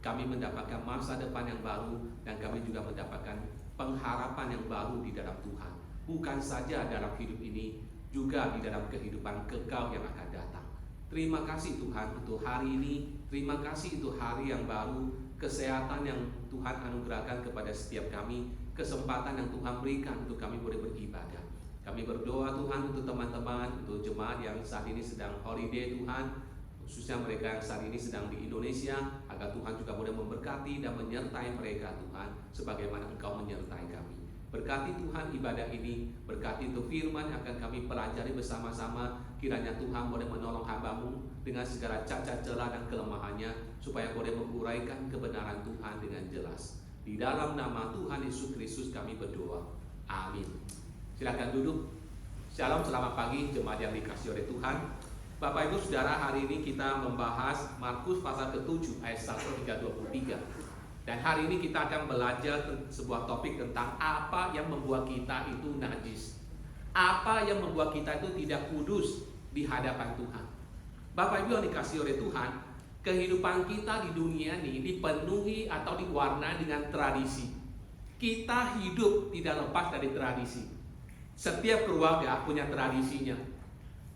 kami mendapatkan masa depan yang baru, dan kami juga mendapatkan pengharapan yang baru di dalam Tuhan. Bukan saja dalam hidup ini, juga di dalam kehidupan kekal yang akan datang. Terima kasih Tuhan untuk hari ini. Terima kasih untuk hari yang baru, kesehatan yang Tuhan anugerahkan kepada setiap kami, kesempatan yang Tuhan berikan untuk kami boleh beribadah. Kami berdoa Tuhan untuk teman-teman, untuk jemaat yang saat ini sedang holiday Tuhan, khususnya mereka yang saat ini sedang di Indonesia, agar Tuhan juga boleh memberkati dan menyertai mereka Tuhan, sebagaimana Engkau menyertai kami. Berkati Tuhan ibadah ini, berkati untuk firman yang akan kami pelajari bersama-sama. Kiranya Tuhan boleh menolong hamba-Mu dengan segala cacat celah dan kelemahannya, supaya boleh menguraikan kebenaran Tuhan dengan jelas. Di dalam nama Tuhan Yesus Kristus kami berdoa. Amin. Silakan duduk. Shalom, selamat pagi jemaat yang dikasihi oleh Tuhan. Bapak Ibu Saudara, hari ini kita membahas Markus pasal ke-7 ayat 1 hingga 23. Dan hari ini kita akan belajar sebuah topik tentang apa yang membuat kita itu najis. Apa yang membuat kita itu tidak kudus di hadapan Tuhan. Bapak Ibu yang dikasihi oleh Tuhan, kehidupan kita di dunia ini dipenuhi atau diwarnai dengan tradisi. Kita hidup tidak lepas dari tradisi. Setiap keluarga punya tradisinya.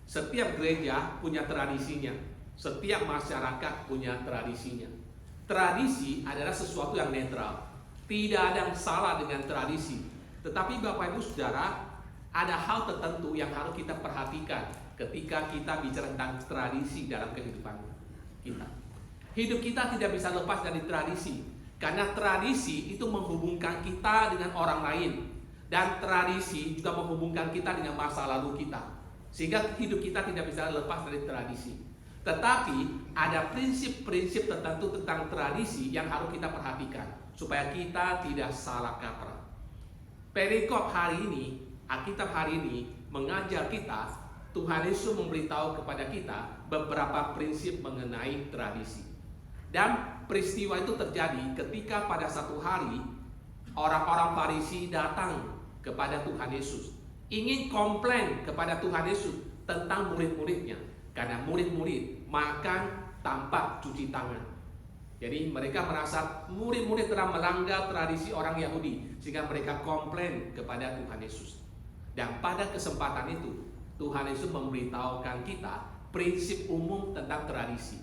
Setiap gereja punya tradisinya. Setiap masyarakat punya tradisinya. Tradisi adalah sesuatu yang netral. Tidak ada yang salah dengan tradisi. Tetapi Bapak Ibu Saudara, ada hal tertentu yang harus kita perhatikan ketika kita bicara tentang tradisi dalam kehidupan kita. Hidup kita tidak bisa lepas dari tradisi, karena tradisi itu menghubungkan kita dengan orang lain, dan tradisi juga menghubungkan kita dengan masa lalu kita, sehingga hidup kita tidak bisa lepas dari tradisi. Tetapi ada prinsip-prinsip tertentu tentang tradisi yang harus kita perhatikan supaya kita tidak salah kaprah. Perikop hari ini, Alkitab hari ini mengajar kita, Tuhan Yesus memberitahu kepada kita beberapa prinsip mengenai tradisi. Dan peristiwa itu terjadi ketika pada satu hari orang-orang Farisi datang kepada Tuhan Yesus, ingin komplain kepada Tuhan Yesus tentang murid-muridnya. Karena murid-murid makan tanpa cuci tangan. Jadi mereka merasa murid-murid telah melanggar tradisi orang Yahudi, sehingga mereka komplain kepada Tuhan Yesus. Dan pada kesempatan itu Tuhan Yesus memberitahukan kita prinsip umum tentang tradisi.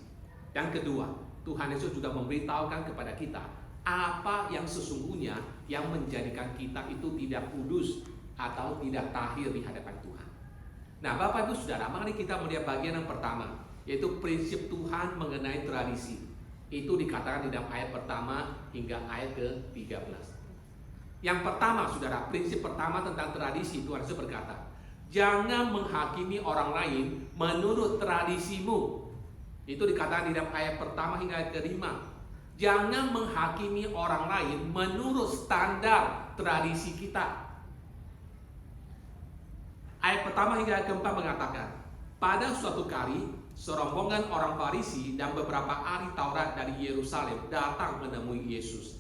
Yang kedua, Tuhan Yesus juga memberitahukan kepada kita apa yang sesungguhnya yang menjadikan kita itu tidak kudus atau tidak tahir di hadapan Tuhan. Nah, Bapak Ibu Saudara, mari kita melihat bagian yang pertama, yaitu prinsip Tuhan mengenai tradisi. Itu dikatakan di dalam ayat pertama hingga ayat ke-13. Yang pertama, Saudara, prinsip pertama tentang tradisi, Tuhan Yesus berkata, jangan menghakimi orang lain menurut tradisimu. Itu dikatakan di dalam ayat pertama hingga ayat ke-5. Jangan menghakimi orang lain menurut standar tradisi kita. Ayat pertama hingga ayat keempat mengatakan, pada suatu kali serombongan orang Farisi dan beberapa ahli Taurat dari Yerusalem datang menemui Yesus.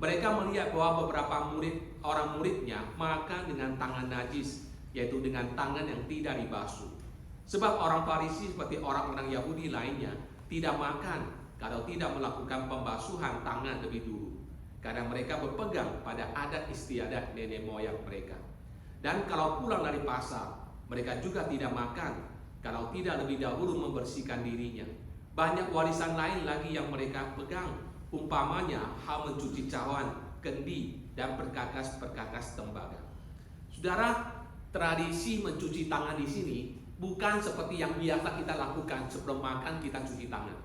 Mereka melihat bahwa beberapa orang muridnya makan dengan tangan najis, yaitu dengan tangan yang tidak dibasuh. Sebab orang Farisi seperti orang-orang Yahudi lainnya tidak makan kalau tidak melakukan pembasuhan tangan lebih dulu, karena mereka berpegang pada adat istiadat nenek moyang mereka. Dan kalau pulang dari pasar, mereka juga tidak makan kalau tidak lebih dahulu membersihkan dirinya. Banyak warisan lain lagi yang mereka pegang, umpamanya hal mencuci cawan, kendi, dan perkakas-perkakas tembaga. Saudara, tradisi mencuci tangan di sini bukan seperti yang biasa kita lakukan sebelum makan kita cuci tangan.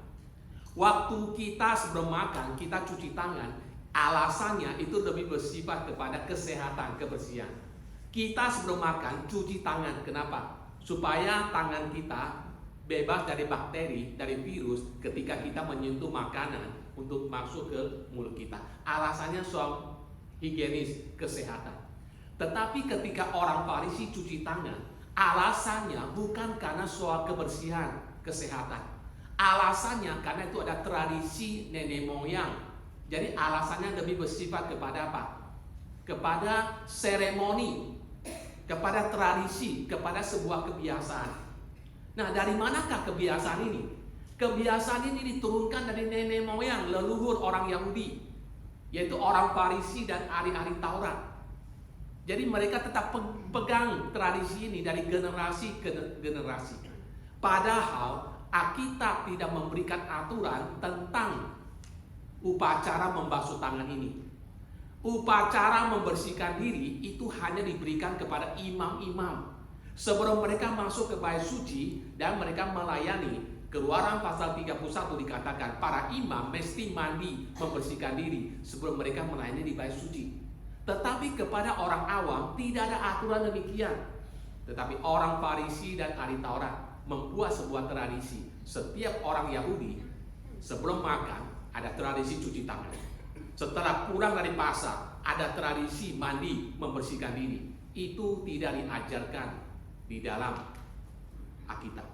Waktu kita sebelum makan kita cuci tangan, alasannya itu lebih bersifat kepada kesehatan, kebersihan. Kita sebelum makan cuci tangan, kenapa? Supaya tangan kita bebas dari bakteri, dari virus ketika kita menyentuh makanan untuk masuk ke mulut kita. Alasannya soal higienis, kesehatan. Tetapi ketika orang Farisi cuci tangan, alasannya bukan karena soal kebersihan, kesehatan. Alasannya karena itu ada tradisi nenek moyang. Jadi alasannya lebih bersifat kepada apa? Kepada seremoni, kepada tradisi, kepada sebuah kebiasaan. Nah, dari manakah kebiasaan ini? Kebiasaan ini diturunkan dari nenek moyang leluhur orang Yahudi, yaitu orang Farisi dan ahli-ahli Taurat. Jadi mereka tetap pegang tradisi ini dari generasi ke generasi. Padahal Alkitab tidak memberikan aturan tentang upacara membasuh tangan ini. Upacara membersihkan diri itu hanya diberikan kepada imam-imam sebelum mereka masuk ke bait suci dan mereka melayani. Keluaran pasal 31 dikatakan para imam mesti mandi membersihkan diri sebelum mereka melayani di bait suci. Tetapi kepada orang awam tidak ada aturan demikian. Tetapi orang Farisi dan ahli Taurat membuat sebuah tradisi. Setiap orang Yahudi sebelum makan ada tradisi cuci tangan. Setelah pulang dari pasar ada tradisi mandi membersihkan diri. Itu tidak diajarkan di dalam Alkitab.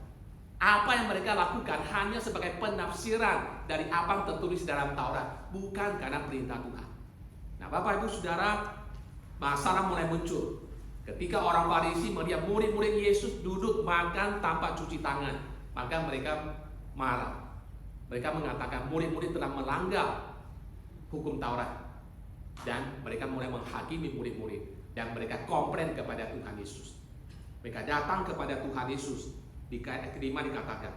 Apa yang mereka lakukan hanya sebagai penafsiran dari apa yang tertulis dalam Taurat, bukan karena perintah Tuhan. Nah, Bapak Ibu Saudara, masalah mulai muncul ketika orang Farisi melihat murid-murid Yesus duduk makan tanpa cuci tangan, maka mereka marah. Mereka mengatakan murid-murid telah melanggar hukum Taurat, dan mereka mulai menghakimi murid-murid, dan mereka komplain kepada Tuhan Yesus. Mereka datang kepada Tuhan Yesus. Di ayat kelima dikatakan,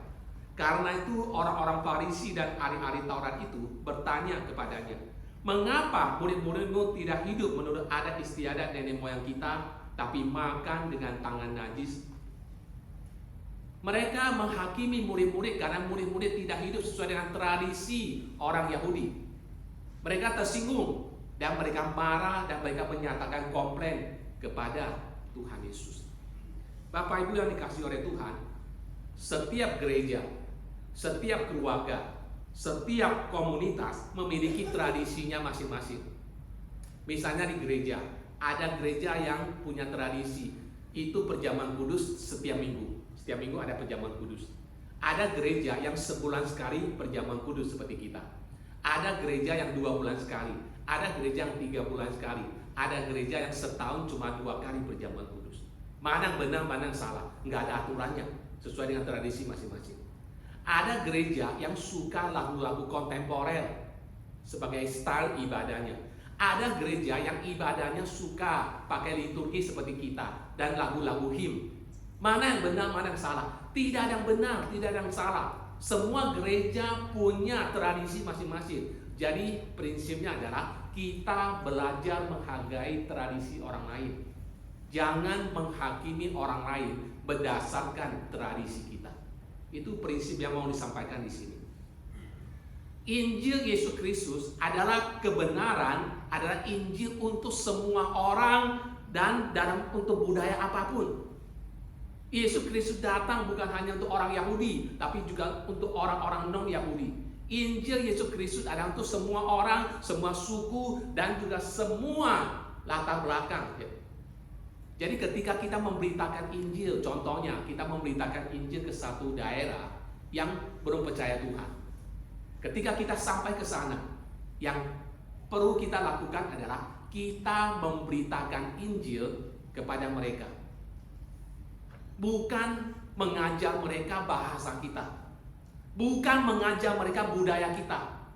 karena itu orang-orang Farisi dan ahli-ahli Taurat itu bertanya kepadanya, mengapa murid-muridmu tidak hidup menurut adat istiadat nenek moyang kita, tapi makan dengan tangan najis? Mereka menghakimi murid-murid karena murid-murid tidak hidup sesuai dengan tradisi orang Yahudi. Mereka tersinggung dan mereka marah dan mereka menyatakan komplain kepada Tuhan Yesus. Bapak Ibu yang dikasihi oleh Tuhan, setiap gereja, setiap keluarga, setiap komunitas memiliki tradisinya masing-masing. Misalnya di gereja, ada gereja yang punya tradisi itu perjamuan kudus setiap minggu. Setiap minggu ada perjamuan kudus. Ada gereja yang sebulan sekali perjamuan kudus seperti kita. Ada gereja yang 2 bulan sekali. Ada gereja yang 3 bulan sekali. Ada gereja yang setahun cuma 2 kali perjamuan kudus. Mana yang benar, mana yang salah? Nggak ada aturannya, sesuai dengan tradisi masing-masing. Ada gereja yang suka lagu-lagu kontemporer sebagai style ibadahnya. Ada gereja yang ibadahnya suka pakai liturgi seperti kita dan lagu-lagu him. Mana yang benar, mana yang salah? Tidak ada yang benar, tidak ada yang salah. Semua gereja punya tradisi masing-masing. Jadi prinsipnya adalah kita belajar menghargai tradisi orang lain. Jangan menghakimi orang lain berdasarkan tradisi kita. Itu prinsip yang mau disampaikan di sini. Injil Yesus Kristus adalah kebenaran, adalah Injil untuk semua orang dan untuk budaya apapun. Yesus Kristus datang bukan hanya untuk orang Yahudi, tapi juga untuk orang-orang non-Yahudi. Injil Yesus Kristus adalah untuk semua orang, semua suku, dan juga semua latar belakang. Jadi ketika kita memberitakan Injil, contohnya kita memberitakan Injil ke satu daerah yang belum percaya Tuhan. Ketika kita sampai ke sana, yang perlu kita lakukan adalah kita memberitakan Injil kepada mereka. Bukan mengajar mereka bahasa kita. Bukan mengajar mereka budaya kita.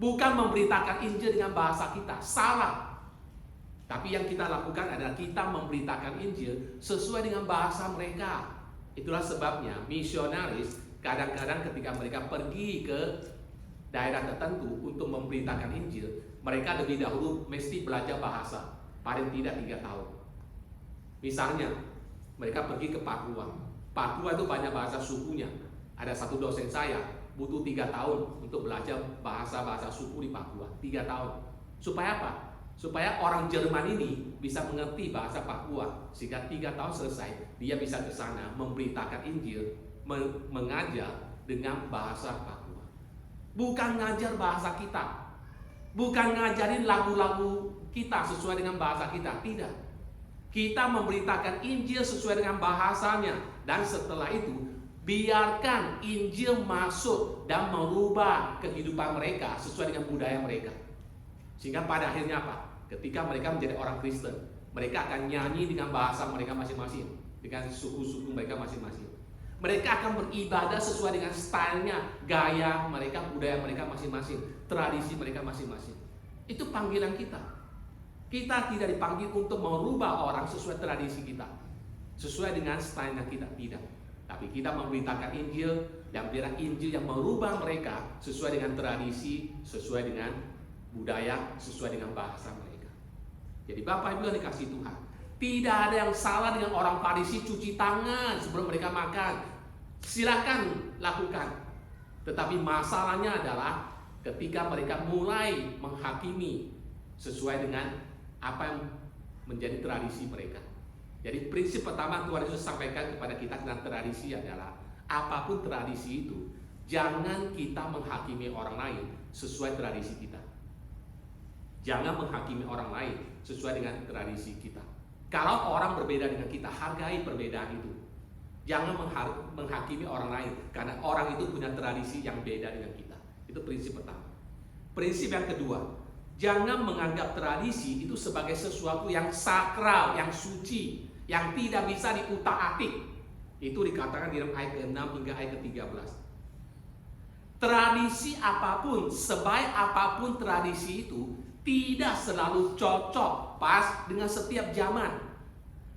Bukan memberitakan Injil dengan bahasa kita. Salah. Tapi yang kita lakukan adalah kita memberitakan Injil sesuai dengan bahasa mereka. Itulah sebabnya misionaris kadang-kadang ketika mereka pergi ke daerah tertentu untuk memberitakan Injil, mereka lebih dahulu mesti belajar bahasa, paling tidak 3 tahun. Misalnya, mereka pergi ke Papua. Papua itu banyak bahasa sukunya. Ada satu dosen saya butuh 3 tahun untuk belajar bahasa-bahasa suku di Papua. 3 tahun. Supaya apa? Supaya orang Jerman ini bisa mengerti bahasa Papua, sehingga 3 tahun selesai dia bisa ke sana memberitakan Injil, mengajar dengan bahasa Papua. Bukan ngajar bahasa kita, bukan ngajarin lagu-lagu kita sesuai dengan bahasa kita, tidak. Kita memberitakan Injil sesuai dengan bahasanya, dan setelah itu biarkan Injil masuk dan merubah kehidupan mereka sesuai dengan budaya mereka. Sehingga pada akhirnya apa? Ketika mereka menjadi orang Kristen, mereka akan nyanyi dengan bahasa mereka masing-masing, dengan suku-suku mereka masing-masing. Mereka akan beribadah sesuai dengan stylenya, gaya mereka, budaya mereka masing-masing, tradisi mereka masing-masing. Itu panggilan kita. Kita tidak dipanggil untuk merubah orang sesuai tradisi kita, sesuai dengan stylenya kita, tidak. Tapi kita memberitakan Injil dan biarlah Injil yang merubah mereka sesuai dengan tradisi, sesuai dengan budaya, sesuai dengan bahasa mereka. Jadi Bapak Ibu yang dikasihi Tuhan, tidak ada yang salah dengan orang Farisi cuci tangan sebelum mereka makan. Silakan lakukan. Tetapi masalahnya adalah ketika mereka mulai menghakimi sesuai dengan apa yang menjadi tradisi mereka. Jadi prinsip pertama Tuhan Yesus sampaikan kepada kita tentang tradisi adalah apapun tradisi itu, jangan kita menghakimi orang lain sesuai tradisi kita. Jangan menghakimi orang lain sesuai dengan tradisi kita. Kalau orang berbeda dengan kita, hargai perbedaan itu. Jangan menghakimi orang lain karena orang itu punya tradisi yang beda dengan kita. Itu prinsip pertama. Prinsip yang kedua, jangan menganggap tradisi itu sebagai sesuatu yang sakral, yang suci, yang tidak bisa diutak-atik. Itu dikatakan di dalam ayat ke-6 hingga ayat ke-13. Tradisi apapun, sebaik apapun tradisi itu, tidak selalu cocok pas dengan setiap zaman.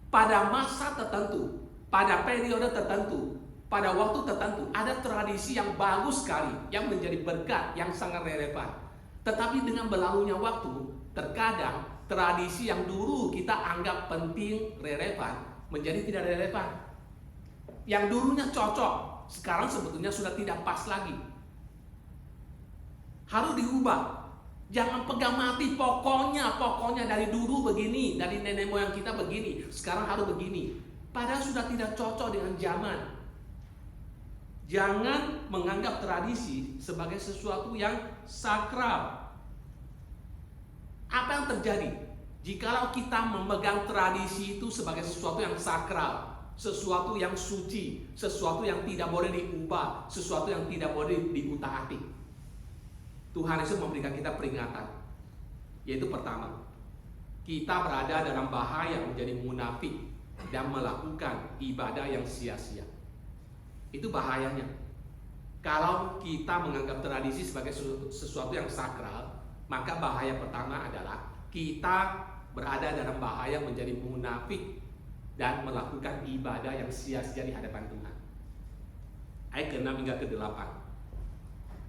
Pada masa tertentu, pada periode tertentu, pada waktu tertentu, ada tradisi yang bagus sekali, yang menjadi berkat, yang sangat relevan. Tetapi dengan berlalunya waktu, terkadang tradisi yang dulu kita anggap penting, relevan, menjadi tidak relevan. Yang dulunya cocok, sekarang sebetulnya sudah tidak pas lagi. Harus diubah. Jangan pegang mati, pokoknya dari dulu begini, dari nenek moyang kita begini, sekarang harus begini. Padahal sudah tidak cocok dengan zaman. Jangan menganggap tradisi sebagai sesuatu yang sakral. Apa yang terjadi jikalau kita memegang tradisi itu sebagai sesuatu yang sakral, sesuatu yang suci, sesuatu yang tidak boleh diubah, sesuatu yang tidak boleh diutak-atik? Tuhan Yesus memberikan kita peringatan, yaitu pertama, kita berada dalam bahaya menjadi munafik dan melakukan ibadah yang sia-sia. Itu bahayanya. Kalau kita menganggap tradisi sebagai sesuatu yang sakral, maka bahaya pertama adalah kita berada dalam bahaya menjadi munafik dan melakukan ibadah yang sia-sia di hadapan Tuhan. Ayat ke-6 hingga ke-8.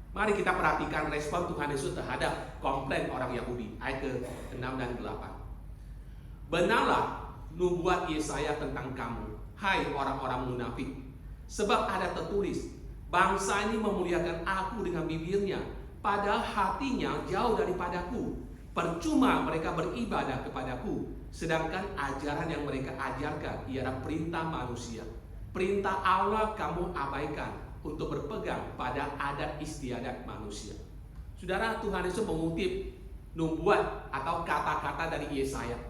Mari kita perhatikan respon Tuhan Yesus terhadap komplain orang Yahudi. Ayat ke-6 dan 8. Benarlah nubuat Yesaya tentang kamu, hai orang-orang munafik. Sebab ada tertulis, bangsa ini memuliakan aku dengan bibirnya, padahal hatinya jauh daripadaku. Percuma mereka beribadah kepadaku, sedangkan ajaran yang mereka ajarkan ialah perintah manusia. Perintah Allah kamu abaikan untuk berpegang pada adat istiadat manusia. Saudara, Tuhan Yesus mengutip nubuat atau kata-kata dari Yesaya.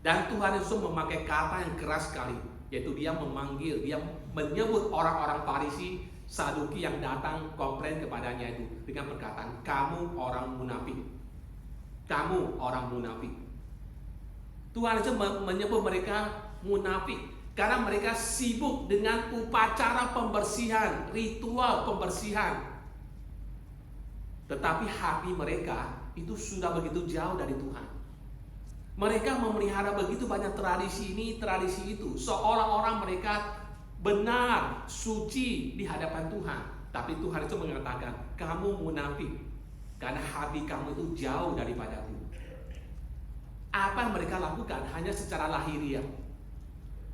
Dan Tuhan Yesus memakai kata yang keras sekali, yaitu dia memanggil, dia menyebut orang-orang Farisi, Saduki yang datang komplain kepadanya itu dengan perkataan, kamu orang munafik. Kamu orang munafik. Tuhan Yesus menyebut mereka munafik karena mereka sibuk dengan upacara pembersihan, ritual pembersihan. Tetapi hati mereka itu sudah begitu jauh dari Tuhan. Mereka memelihara begitu banyak tradisi ini, tradisi itu, seolah-olah mereka benar, suci di hadapan Tuhan. Tapi Tuhan itu mengatakan, kamu munafik, karena hati kamu itu jauh daripadaku. Apa yang mereka lakukan hanya secara lahiriah.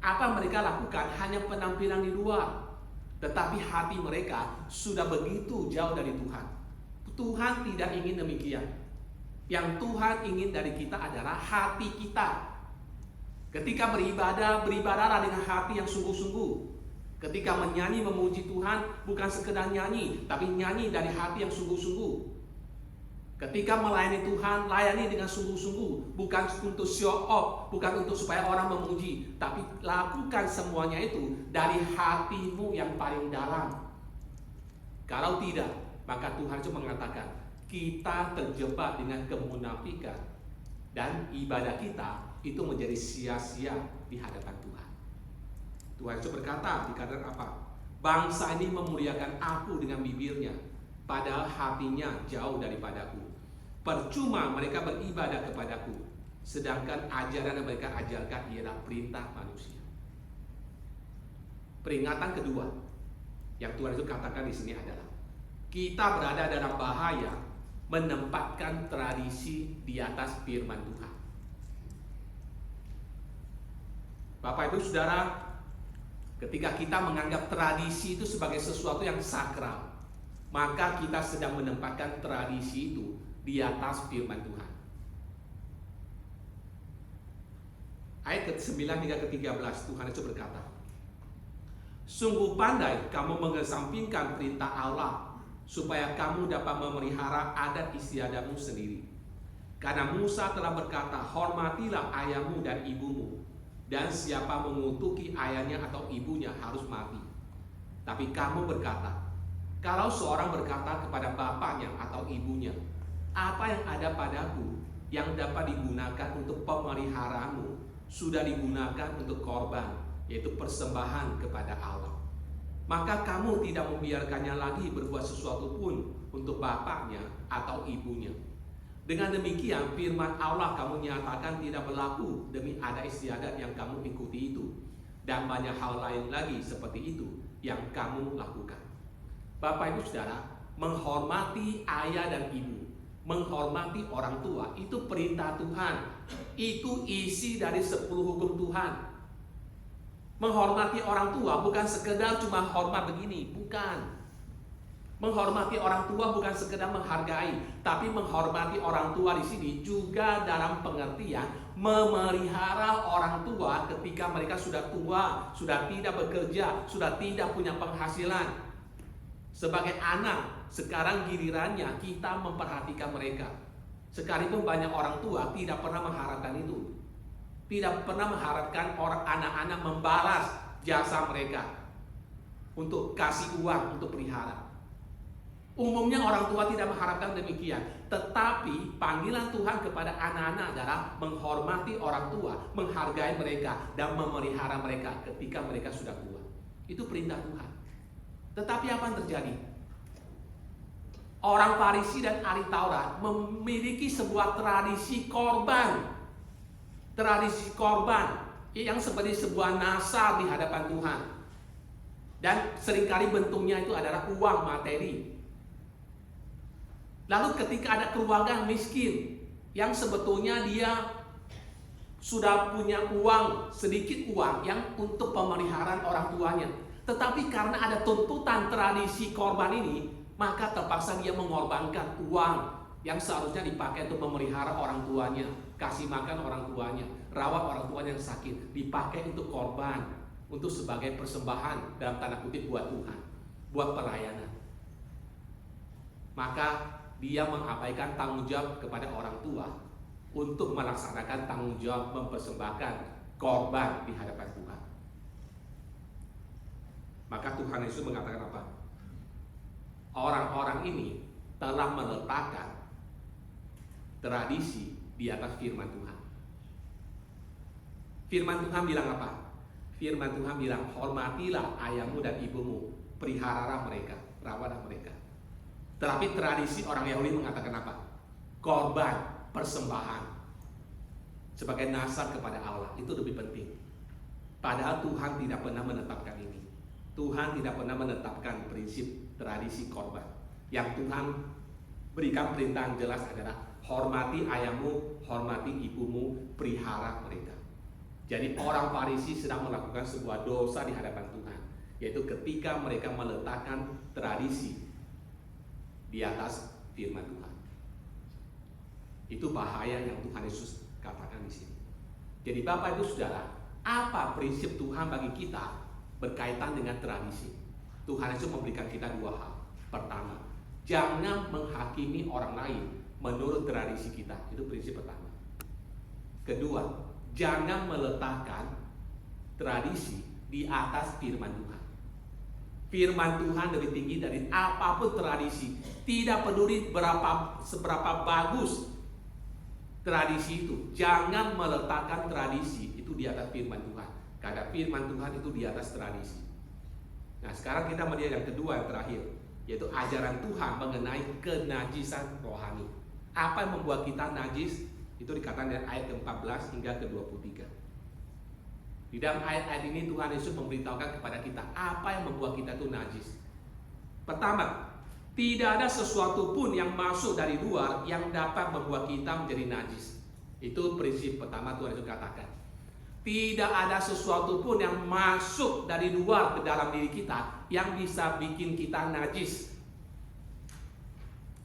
Apa yang mereka lakukan hanya penampilan di luar. Tetapi hati mereka sudah begitu jauh dari Tuhan. Tuhan tidak ingin demikian. Yang Tuhan ingin dari kita adalah hati kita. Ketika beribadah, beribadahlah dengan hati yang sungguh-sungguh. Ketika menyanyi memuji Tuhan, bukan sekedar nyanyi, tapi nyanyi dari hati yang sungguh-sungguh. Ketika melayani Tuhan, layani dengan sungguh-sungguh, bukan untuk show off, bukan untuk supaya orang memuji, tapi lakukan semuanya itu dari hatimu yang paling dalam. Kalau tidak, maka Tuhan itu mengatakan, kita terjebak dengan kemunafikan dan ibadah kita itu menjadi sia-sia di hadapan Tuhan. Tuhan itu berkata, dikatakan apa? Bangsa ini memuliakan aku dengan bibirnya, padahal hatinya jauh daripadaku. Percuma mereka beribadah kepadaku, sedangkan ajaran yang mereka ajarkan ialah perintah manusia. Peringatan kedua yang Tuhan Yesus katakan di sini adalah kita berada dalam bahaya menempatkan tradisi di atas firman Tuhan. Bapak Ibu Saudara, ketika kita menganggap tradisi itu sebagai sesuatu yang sakral, maka kita sedang menempatkan tradisi itu di atas firman Tuhan. Ayat ke-9 hingga ke-13 Tuhan Yesus berkata, sungguh pandai kamu mengesampingkan perintah Allah, supaya kamu dapat memelihara adat istiadatmu sendiri. Karena Musa telah berkata, hormatilah ayahmu dan ibumu, dan siapa mengutuki ayahnya atau ibunya harus mati. Tapi kamu berkata, kalau seorang berkata kepada bapaknya atau ibunya, apa yang ada padaku yang dapat digunakan untuk pemeliharaanmu sudah digunakan untuk korban, yaitu persembahan kepada Allah, maka kamu tidak membiarkannya lagi berbuat sesuatu pun untuk bapaknya atau ibunya. Dengan demikian firman Allah kamu nyatakan tidak berlaku demi adat istiadat yang kamu ikuti itu, dan banyak hal lain lagi seperti itu yang kamu lakukan. Bapak Ibu Saudara, menghormati ayah dan ibu, menghormati orang tua, itu perintah Tuhan. Itu isi dari 10 hukum Tuhan. Menghormati orang tua bukan sekedar cuma hormat begini, bukan. Menghormati orang tua bukan sekedar menghargai, tapi menghormati orang tua di sini juga dalam pengertian memelihara orang tua ketika mereka sudah tua, sudah tidak bekerja, sudah tidak punya penghasilan. Sebagai anak, sekarang gilirannya kita memperhatikan mereka. Sekalipun banyak orang tua tidak pernah mengharapkan itu. Tidak pernah mengharapkan orang anak-anak membalas jasa mereka untuk kasih uang untuk pelihara. Umumnya orang tua tidak mengharapkan demikian. Tetapi panggilan Tuhan kepada anak-anak adalah menghormati orang tua, menghargai mereka, dan memelihara mereka ketika mereka sudah tua. Itu perintah Tuhan. Tetapi apa yang terjadi? Orang Farisi dan ahli Taurat memiliki sebuah tradisi korban. Tradisi korban yang seperti sebuah nasar di hadapan Tuhan. Dan seringkali bentuknya itu adalah uang materi. Lalu ketika ada keluarga miskin yang sebetulnya dia sudah punya uang, sedikit uang yang untuk pemeliharaan orang tuanya, tetapi karena ada tuntutan tradisi korban ini, maka terpaksa dia mengorbankan uang yang seharusnya dipakai untuk memelihara orang tuanya, kasih makan orang tuanya, rawat orang tuanya yang sakit, dipakai untuk korban, untuk sebagai persembahan dalam tanda kutip buat Tuhan, buat pelayanan. Maka dia mengabaikan tanggung jawab kepada orang tua untuk melaksanakan tanggung jawab mempersembahkan korban di hadapan Tuhan. Maka Tuhan Yesus mengatakan apa? Orang-orang ini telah meletakkan tradisi di atas firman Tuhan. Firman Tuhan bilang apa? Firman Tuhan bilang, hormatilah ayahmu dan ibumu, peliharalah mereka, rawatlah mereka. Tetapi tradisi orang Yahudi mengatakan apa? Korban, persembahan sebagai nasar kepada Allah, itu lebih penting. Padahal Tuhan tidak pernah menetapkan ini. Tuhan tidak pernah menetapkan prinsip tradisi korban. Yang Tuhan berikan perintah yang jelas adalah hormati ayahmu, hormati ibumu, pelihara mereka. Jadi orang Farisi sedang melakukan sebuah dosa di hadapan Tuhan, yaitu ketika mereka meletakkan tradisi di atas firman Tuhan. Itu bahaya yang Tuhan Yesus katakan di sini. Jadi Bapak Ibu Saudara, apa prinsip Tuhan bagi kita berkaitan dengan tradisi? Tuhan Yesus memberikan kita dua hal. Pertama, jangan menghakimi orang lain menurut tradisi kita. Itu prinsip pertama. Kedua, jangan meletakkan tradisi di atas firman Tuhan. Firman Tuhan lebih tinggi dari apapun tradisi. Tidak peduli seberapa bagus tradisi itu, jangan meletakkan tradisi itu di atas firman Tuhan. Karena firman Tuhan itu di atas tradisi. Nah, sekarang kita melihat yang kedua, yang terakhir, yaitu ajaran Tuhan mengenai kenajisan rohani. Apa yang membuat kita najis? Itu dikatakan dari ayat ke-14 hingga ke-23. Di dalam ayat-ayat ini Tuhan Yesus memberitahukan kepada kita apa yang membuat kita itu najis. Pertama, tidak ada sesuatu pun yang masuk dari luar yang dapat membuat kita menjadi najis. Itu prinsip pertama Tuhan Yesus katakan. Tidak ada sesuatu pun yang masuk dari luar ke dalam diri kita yang bisa bikin kita najis.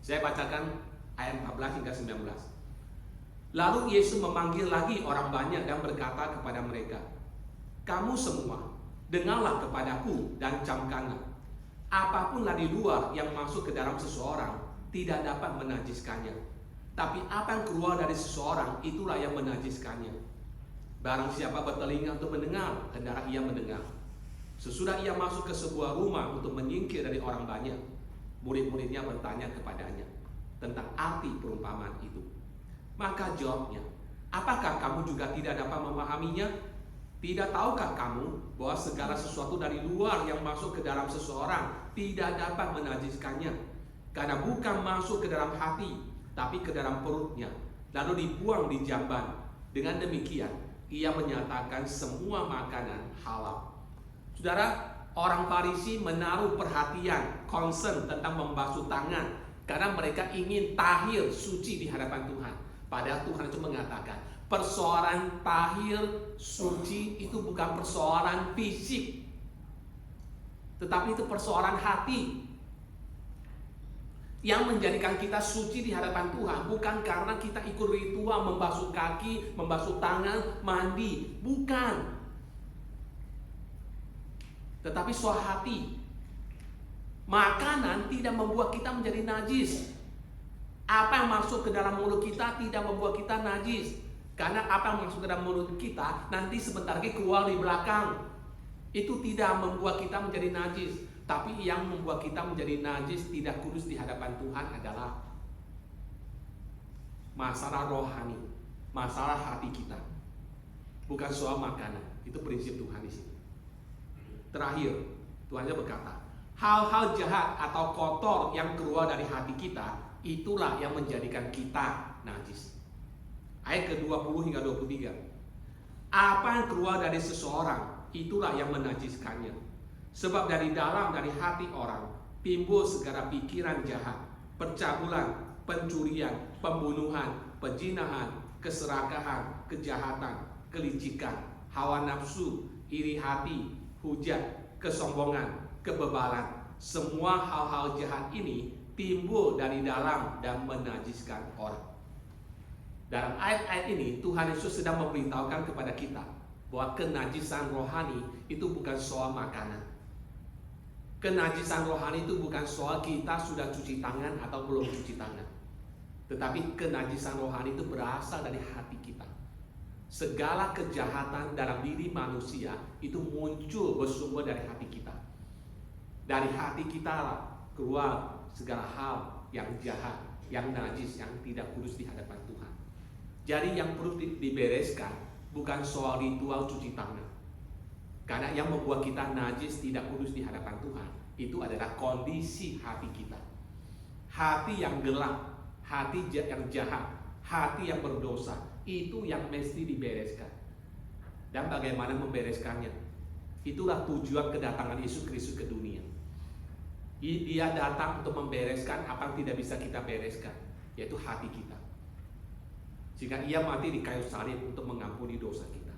Saya bacakan ayat 14 hingga 19. Lalu Yesus memanggil lagi orang banyak dan berkata kepada mereka, "Kamu semua, dengarlah kepadaku dan camkanlah. Apapun dari luar yang masuk ke dalam seseorang tidak dapat menajiskannya. Tapi apa yang keluar dari seseorang itulah yang menajiskannya. Barang siapa bertelinga untuk mendengar, hendaklah ia mendengar." Sesudah ia masuk ke sebuah rumah untuk menyingkir dari orang banyak, murid-muridnya bertanya kepadanya tentang arti perumpamaan itu. Maka jawabnya, "Apakah kamu juga tidak dapat memahaminya? Tidak tahukah kamu bahwa segala sesuatu dari luar yang masuk ke dalam seseorang tidak dapat menajiskannya? Karena bukan masuk ke dalam hati, tapi ke dalam perutnya, lalu dibuang di jamban. Dengan demikian, ia menyatakan semua makanan halal." Saudara, orang Farisi menaruh perhatian, concern tentang membasuh tangan, karena mereka ingin tahir, suci di hadapan Tuhan. Padahal Tuhan itu mengatakan, persoalan tahir, suci itu bukan persoalan fisik, tetapi itu persoalan hati. Yang menjadikan kita suci di hadapan Tuhan bukan karena kita ikut ritual membasuh kaki, membasuh tangan, mandi, bukan. Tetapi soal hati. Makanan tidak membuat kita menjadi najis. Apa yang masuk ke dalam mulut kita tidak membuat kita najis. Karena apa yang masuk ke dalam mulut kita nanti sebentar lagi keluar di belakang. Itu tidak membuat kita menjadi najis. Tapi yang membuat kita menjadi najis, tidak kudus di hadapan Tuhan adalah masalah rohani, masalah hati kita. Bukan soal makanan. Itu prinsip Tuhan di sini. Terakhir, Tuhan berkata, hal-hal jahat atau kotor yang keluar dari hati kita, itulah yang menjadikan kita najis. Ayat ke-20 hingga 23. Apa yang keluar dari seseorang, itulah yang menajiskannya. Sebab dari dalam, dari hati orang, timbul segala pikiran jahat, percabulan, pencurian, pembunuhan, penzinahan, keserakahan, kejahatan, kelicikan, hawa nafsu, iri hati, hujat, kesombongan, kebebalan. Semua hal-hal jahat ini timbul dari dalam dan menajiskan orang. Dalam ayat-ayat ini Tuhan Yesus sedang memberitahukan kepada kita bahwa kenajisan rohani itu bukan soal makanan. Kenajisan rohani itu bukan soal kita sudah cuci tangan atau belum cuci tangan. Tetapi kenajisan rohani itu berasal dari hati kita. Segala kejahatan dalam diri manusia itu muncul bersumber dari hati kita. Dari hati kita lah keluar segala hal yang jahat, yang najis, yang tidak kudus di hadapan Tuhan. Jadi yang perlu dibereskan bukan soal ritual cuci tangan. Karena yang membuat kita najis, tidak kudus di hadapan Tuhan, itu adalah kondisi hati kita. Hati yang gelap, hati yang jahat, hati yang berdosa, itu yang mesti dibereskan. Dan bagaimana membereskannya? Itulah tujuan kedatangan Yesus Kristus ke dunia. Dia datang untuk membereskan apa yang tidak bisa kita bereskan, yaitu hati kita. Sehingga ia mati di kayu salib untuk mengampuni dosa kita.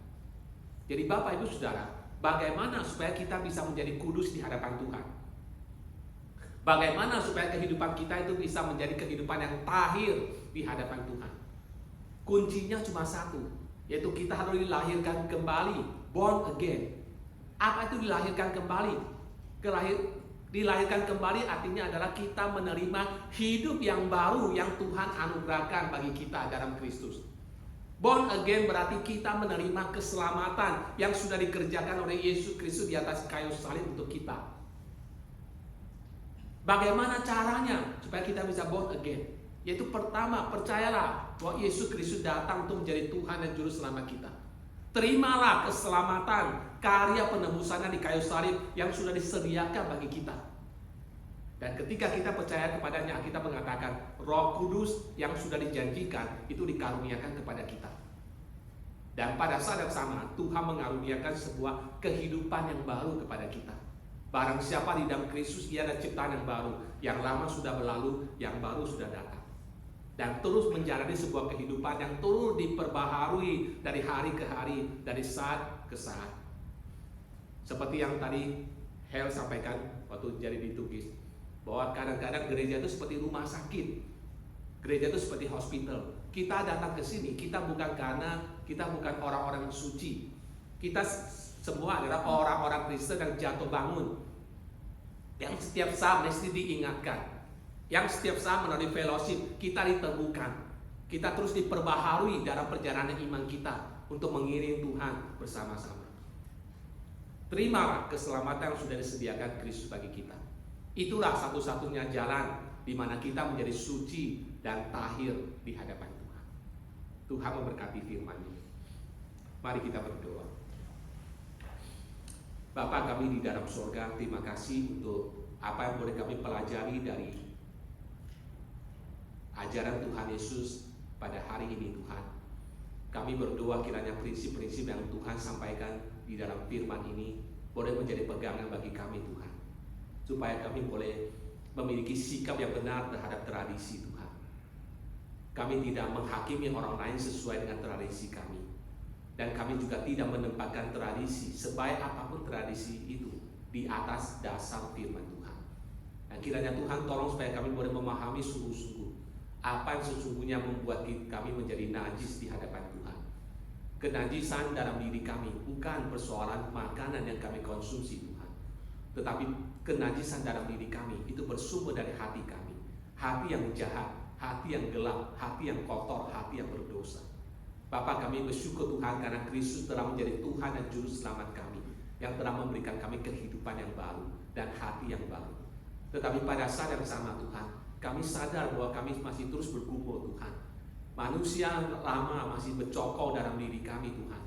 Jadi Bapak Ibu Saudara, bagaimana supaya kita bisa menjadi kudus di hadapan Tuhan? Bagaimana supaya kehidupan kita itu bisa menjadi kehidupan yang tahir di hadapan Tuhan? Kuncinya cuma satu, yaitu kita harus dilahirkan kembali, born again. Apa itu dilahirkan kembali? Dilahirkan kembali artinya adalah kita menerima hidup yang baru yang Tuhan anugerahkan bagi kita dalam Kristus. Born again berarti kita menerima keselamatan yang sudah dikerjakan oleh Yesus Kristus di atas kayu salib untuk kita. Bagaimana caranya supaya kita bisa born again? Yaitu pertama, percayalah bahwa Yesus Kristus datang untuk menjadi Tuhan dan Juru Selamat kita. Terimalah keselamatan, karya penebusannya di kayu salib yang sudah disediakan bagi kita. Dan ketika kita percaya kepadanya, kita mengatakan Roh Kudus yang sudah dijanjikan itu dikaruniakan kepada kita. Dan pada saat yang sama, Tuhan mengaruniakan sebuah kehidupan yang baru kepada kita. Barang siapa di dalam Kristus, ia adalah ciptaan yang baru. Yang lama sudah berlalu, yang baru sudah datang. Dan terus menjalani sebuah kehidupan yang terus diperbaharui dari hari ke hari, dari saat ke saat. Seperti yang tadi Hel sampaikan waktu jadi ditugis, bahwa kadang-kadang gereja itu seperti rumah sakit, gereja itu seperti hospital. Kita datang ke sini, kita bukan karena kita bukan orang-orang suci, kita semua adalah orang-orang Kristen yang jatuh bangun, yang setiap saat mesti diingatkan, yang setiap saat melalui fellowship kita ditemukan, kita terus diperbaharui dalam perjalanan iman kita untuk mengiring Tuhan bersama-sama. Terimalah keselamatan yang sudah disediakan Kristus bagi kita. Itulah satu-satunya jalan di mana kita menjadi suci dan tahir di hadapan Tuhan. Tuhan memberkati firman-Nya. Mari kita berdoa. Bapa kami di dalam surga, terima kasih untuk apa yang boleh kami pelajari dari ajaran Tuhan Yesus pada hari ini Tuhan. Kami berdoa kiranya prinsip-prinsip yang Tuhan sampaikan di dalam firman ini boleh menjadi pegangan bagi kami Tuhan. Supaya kami boleh memiliki sikap yang benar terhadap tradisi Tuhan. Kami tidak menghakimi orang lain sesuai dengan tradisi kami. Dan kami juga tidak menempatkan tradisi, sebaik apapun tradisi itu, di atas dasar firman Tuhan. Dan kiranya Tuhan tolong supaya kami boleh memahami sungguh-sungguh apa yang sesungguhnya membuat kami menjadi najis di hadapan Tuhan. Kenajisan dalam diri kami bukan persoalan makanan yang kami konsumsi Tuhan, tetapi kenajisan dalam diri kami itu bersumber dari hati kami. Hati yang jahat, hati yang gelap, hati yang kotor, hati yang berdosa. Bapa, kami bersyukur Tuhan karena Kristus telah menjadi Tuhan dan Juru Selamat kami, yang telah memberikan kami kehidupan yang baru dan hati yang baru. Tetapi pada saat yang sama Tuhan, kami sadar bahwa kami masih terus bergumul Tuhan. Manusia lama masih bercokol dalam diri kami Tuhan.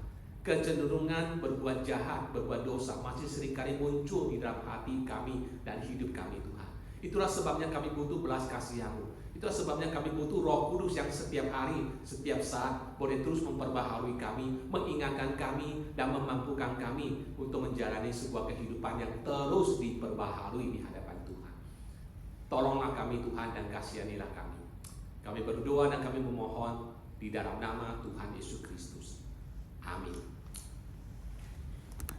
Kecenderungan berbuat jahat, berbuat dosa masih seringkali muncul di dalam hati kami dan hidup kami Tuhan. Itulah sebabnya kami butuh belas kasihan-Mu. Itulah sebabnya kami butuh Roh Kudus yang setiap hari, setiap saat boleh terus memperbaharui kami, mengingatkan kami dan memampukan kami untuk menjalani sebuah kehidupan yang terus diperbaharui di hadapan Tuhan. Tolonglah kami Tuhan dan kasihanilah kami. Kami berdoa dan kami memohon di dalam nama Tuhan Yesus Kristus. Amin.